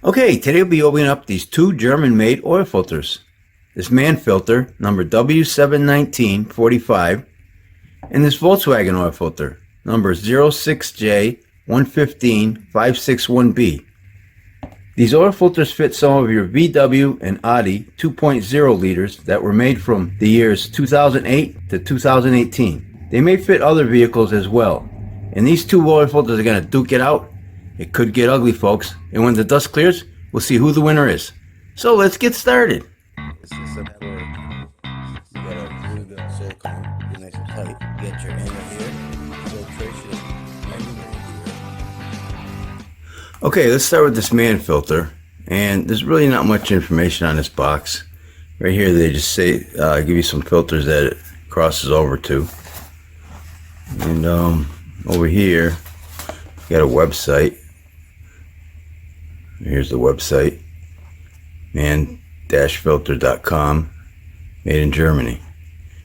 Okay, today we'll be opening up these two German-made oil filters. This Mann filter, number W71945, and this Volkswagen oil filter, number 06J115403Q. These oil filters fit some of your VW and Audi 2.0 liters that were made from the years 2008 to 2018. They may fit other vehicles as well. And these two oil filters are going to duke it out. It could get ugly, folks. And when the dust clears, we'll see who the winner is. So let's get started. It's just a matter of, you gotta glue the silicone, get nice and tight, get your angle here, filtration everywhere here. Okay, let's start with this Mann filter. And there's really not much information on this box. Right here they just say, give you some filters that it crosses over to. And over here, you got a website. Here's the website, mann-filter.com, made in Germany.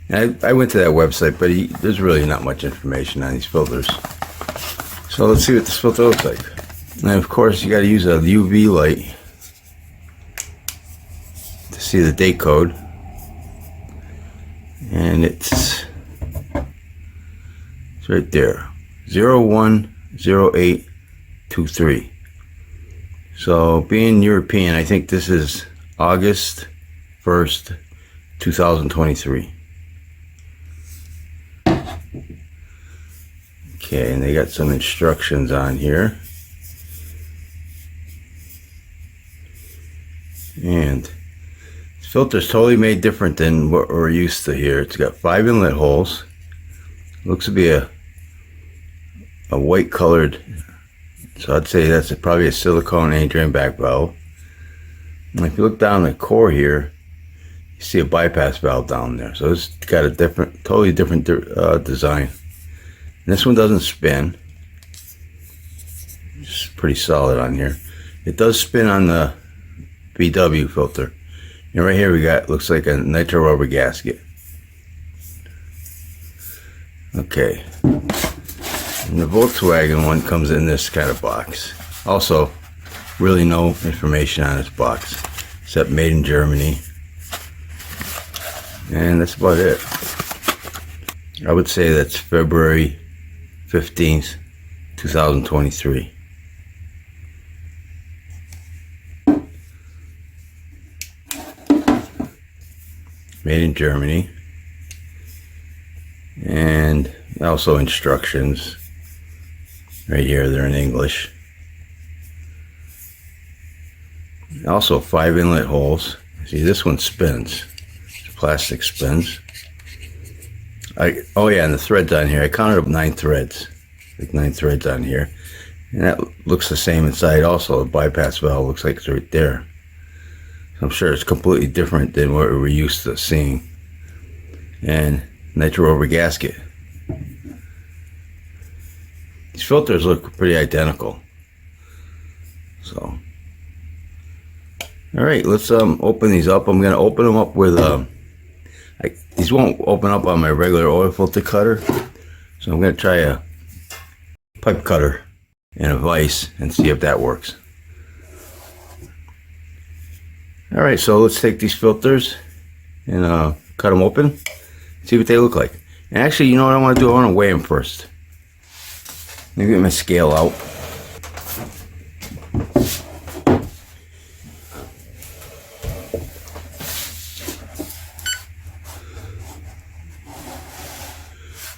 And I went to that website, but there's really not much information on these filters. So let's see what this filter looks like. And of course, you got to use a UV light to see the date code. And it's right there, 010823. So being European, I think this is August 1st, 2023. Okay, and they got some instructions on here. And this filter is totally made different than what we're used to here. It's got 5 inlet holes. Looks to be a white colored, so I'd say that's probably a silicone drain back valve. And if you look down the core here, you see a bypass valve down there. So it's got a totally different design. And this one doesn't spin. It's pretty solid on here. It does spin on the VW filter. And right here we got, looks like a nitro rubber gasket. Okay. And the Volkswagen one comes in this kind of box. Also, really no information on this box, except made in Germany. And that's about it. I would say that's February 15th, 2023. Made in Germany. And also instructions. Right here, they're in English. Also 5 inlet holes. See, this one spins. The plastic spins. Oh yeah, and the threads on here. I counted up 9 threads. Like 9 threads on here. And that looks the same inside also. The bypass valve looks like it's right there. I'm sure it's completely different than what we're used to seeing. And nitro rubber gasket. These filters look pretty identical. So, all right, let's open these up. I'm gonna open them up with these won't open up on my regular oil filter cutter, so I'm gonna try a pipe cutter and a vise and see if that works. All right, so let's take these filters and cut them open, see what they look like. And actually, you know what I want to do? I want to weigh them first. Let me get my scale out.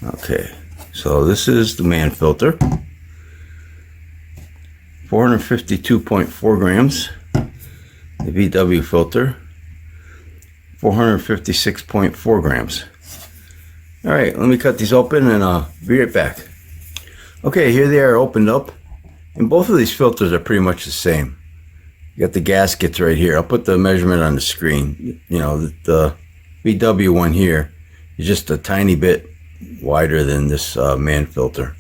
Okay, so this is the Mann filter. 452.4 grams. The VW filter, 456.4 grams. All right, let me cut these open and I'll be right back. Okay, here they are opened up. And both of these filters are pretty much the same. You got the gaskets right here. I'll put the measurement on the screen. You know, the VW one here is just a tiny bit wider than this Mann filter.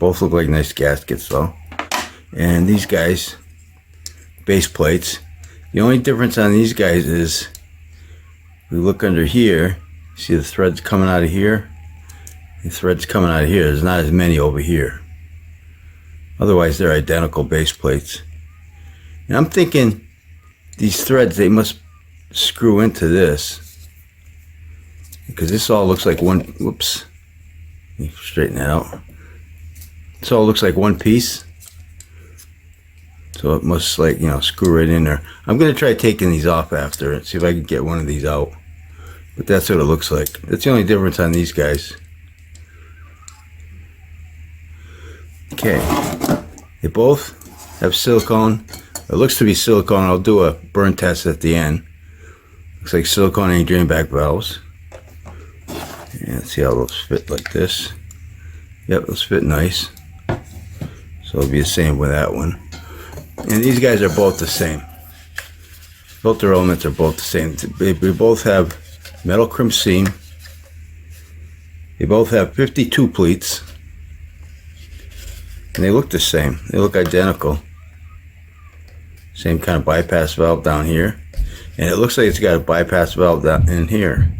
Both look like nice gaskets though. And these guys, base plates, the only difference on these guys is, we look under here, see the threads coming out of here, the threads coming out of here, there's not as many over here. Otherwise, they're identical base plates. And I'm thinking these threads, they must screw into this, because this all looks like one. Whoops. Let me straighten that out. This all looks like one piece. So it must, like, you know, screw right in there. I'm going to try taking these off after and see if I can get one of these out. But that's what it looks like. That's the only difference on these guys. Okay. They both have silicone. It looks to be silicone. I'll do a burn test at the end. Looks like silicone and drain back valves. And let's see how those fit like this. Yep, those fit nice. So it'll be the same with that one. And these guys are both the same. Filter elements are both the same. They both have metal crimp seam. They both have 52 pleats. And they look the same. They look identical. Same kind of bypass valve down here. And it looks like it's got a bypass valve down in here.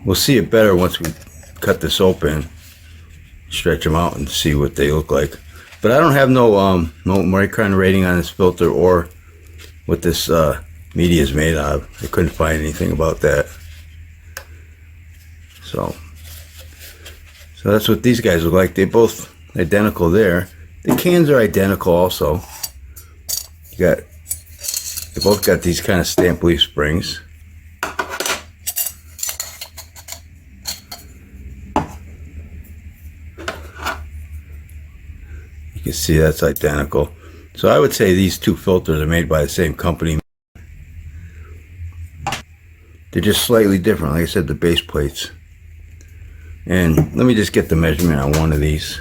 We'll see it better once we cut this open, stretch them out, and see what they look like. But I don't have no micron rating on this filter or what this media is made out of. I couldn't find anything about that. So that's what these guys look like. They're both identical there. The cans are identical also. They both got these kind of stamp leaf springs. You can see that's identical. So I would say these two filters are made by the same company. They're just slightly different, like I said, the base plates. And let me just get the measurement on one of these.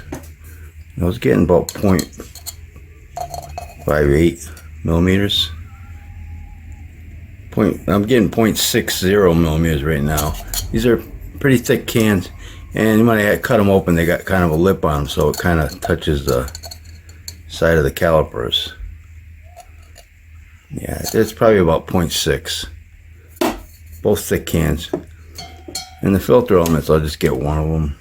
I was getting about 0.58 millimeters. I'm getting 0.60 millimeters right now. These are pretty thick cans, and when I cut them open, they got kind of a lip on them, so it kind of touches the side of the calipers. Yeah, it's probably about 0.6. Both thick cans. And the filter elements, I'll just get one of them.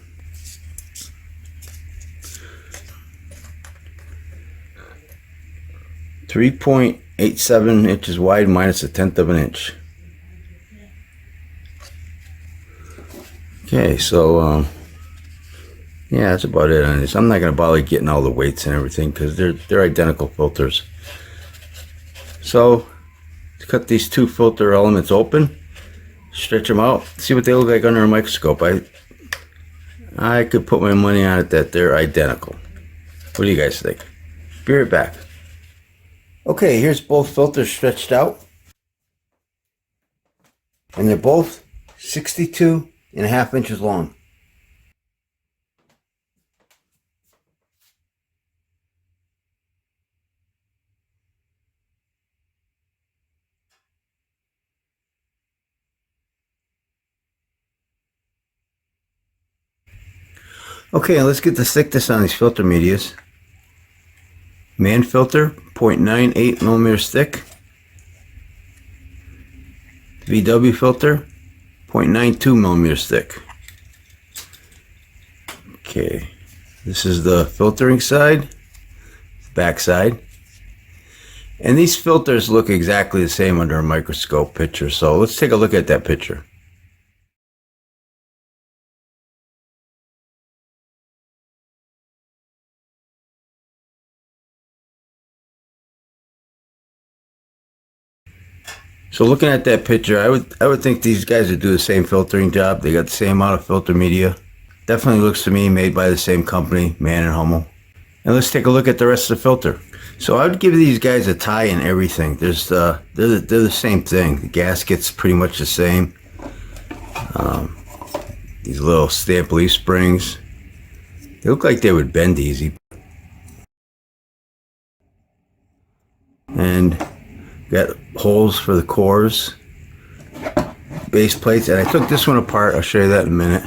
.87 inches wide minus 1/10 of an inch. Okay, so yeah, that's about it on this. I'm not going to bother getting all the weights and everything because they're identical filters. So to cut these two filter elements open, stretch them out, see what they look like under a microscope. I could put my money on it that they're identical. What do you guys think? Be right back. Okay, here's both filters stretched out. And they're both 62.5 inches long. Okay, let's get the thickness on these filter medias. Mann filter, 0.98 millimeters thick. VW filter, 0.92 millimeters thick. Okay, this is the filtering side, back side. And these filters look exactly the same under a microscope picture. So let's take a look at that picture. So looking at that picture, I would think these guys would do the same filtering job. They got the same amount of filter media. Definitely looks to me made by the same company, Mann and Hummel. And let's take a look at the rest of the filter. So I would give these guys a tie and everything. They're the same thing. The gasket's pretty much the same. These little stamp leaf springs. They look like they would bend easy. And got holes for the cores, base plates, and I took this one apart. I'll show you that in a minute.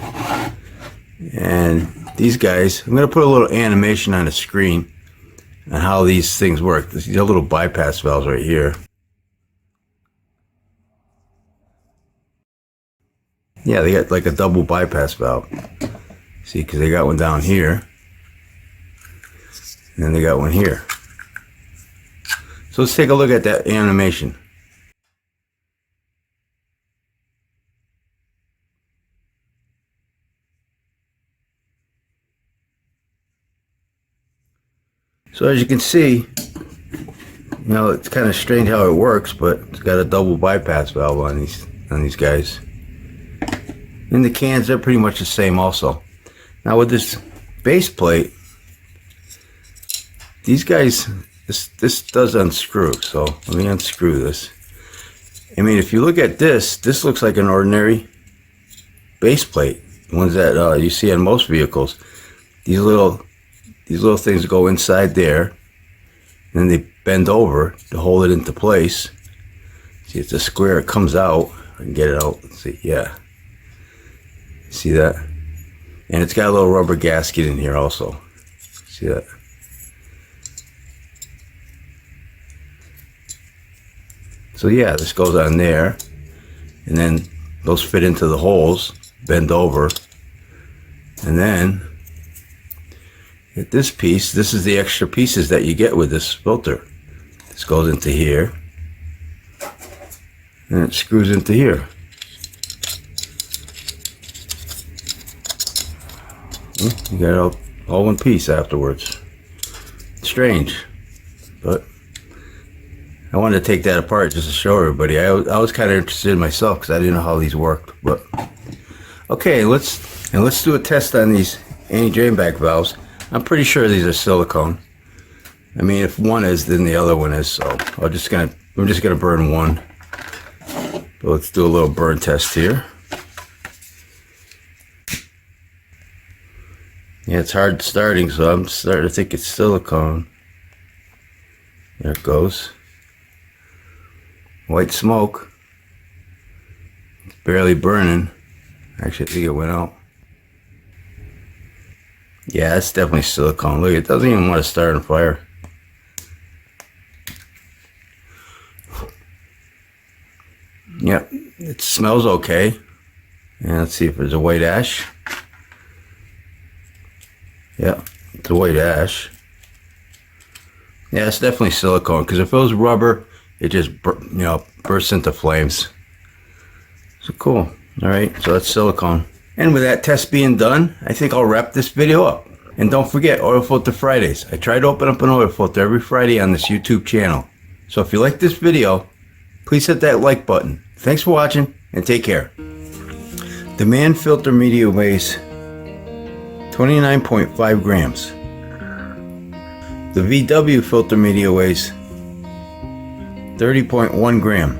And these guys, I'm going to put a little animation on the screen on how these things work. These are little bypass valves right here. Yeah, they got like a double bypass valve. See, because they got one down here. And then they got one here. So let's take a look at that animation. So as you can see, you know, it's kind of strange how it works, but it's got a double bypass valve on these guys. And the cans, they're pretty much the same also. Now with this base plate, these guys, this does unscrew. So let me unscrew this. I mean, if you look at this looks like an ordinary base plate. The ones that you see on most vehicles. These little things go inside there. And then they bend over to hold it into place. See, it's a square. It comes out. I can get it out. Let's see. Yeah. See that? And it's got a little rubber gasket in here also. See that? So yeah, this goes on there. And then those fit into the holes, bend over. And then at this piece, this is the extra pieces that you get with this filter. This goes into here, and it screws into here. You got all one piece afterwards. Strange, but I wanted to take that apart just to show everybody. I was kind of interested in myself because I didn't know how these worked. But okay, let's do a test on these anti-drain back valves. I'm pretty sure these are silicone. I mean, if one is, then the other one is. So we're just gonna burn one. But let's do a little burn test here. Yeah, it's hard starting, so I'm starting to think it's silicone. There it goes. White smoke. It's barely burning. Actually, I think it went out. Yeah, it's definitely silicone. Look, it doesn't even want to start on fire. Yep, it smells okay. And let's see if there's a white ash. Yeah, it's a white ash. Yeah, it's definitely silicone, because if it was rubber, it just, bursts into flames. So cool. All right, so that's silicone. And with that test being done, I think I'll wrap this video up. And don't forget, Oil Filter Fridays. I try to open up an oil filter every Friday on this YouTube channel. So if you like this video, please hit that like button. Thanks for watching, and take care. The Mann filter media weighs 29.5 grams. The VW filter media weighs 30.1 gram.